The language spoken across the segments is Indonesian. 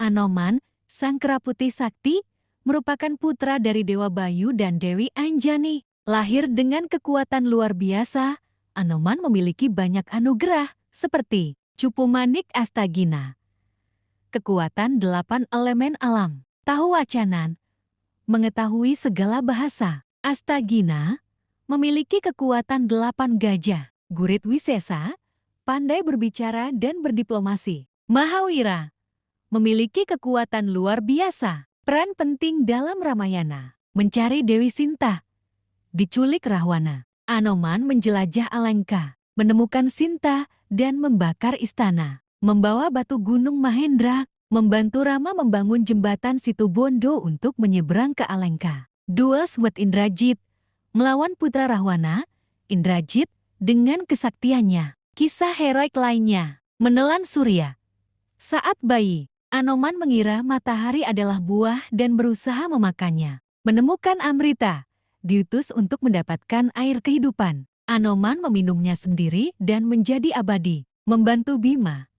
Anoman, sang kera putih sakti, merupakan putra dari Dewa Bayu dan Dewi Anjani. Lahir dengan kekuatan luar biasa, Anoman memiliki banyak anugerah seperti Cupu Manik Astagina, kekuatan 8 elemen alam, Tahu Wacanan, mengetahui segala bahasa, Astagina, memiliki kekuatan 8 gajah, Gurit Wisesa, pandai berbicara dan berdiplomasi, Mahawira, memiliki kekuatan luar biasa, peran penting dalam Ramayana, mencari Dewi Sinta, diculik Rahwana, Anoman menjelajah Alengka, menemukan Sinta dan membakar istana, membawa batu gunung Mahendra, membantu Rama membangun jembatan Situbondo untuk menyeberang ke Alengka. Duel Sword Indrajit, melawan putra Rahwana, Indrajit dengan kesaktiannya. Kisah heroik lainnya, menelan surya. Saat bayi, Anoman mengira matahari adalah buah dan berusaha memakannya. Menemukan Amrita, diutus untuk mendapatkan air kehidupan. Anoman meminumnya sendiri dan menjadi abadi. Membantu Bima,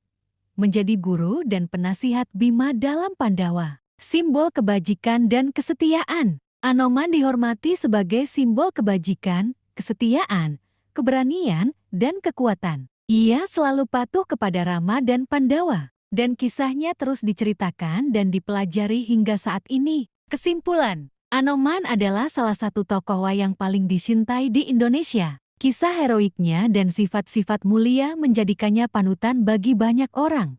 menjadi guru dan penasihat Bima dalam Pandawa. Simbol kebajikan dan kesetiaan. Anoman dihormati sebagai simbol kebajikan, kesetiaan, keberanian, dan kekuatan. Ia selalu patuh kepada Rama dan Pandawa. Dan kisahnya terus diceritakan dan dipelajari hingga saat ini. Kesimpulan, Anoman adalah salah satu tokoh wayang paling dicintai di Indonesia. Kisah heroiknya dan sifat-sifat mulia menjadikannya panutan bagi banyak orang.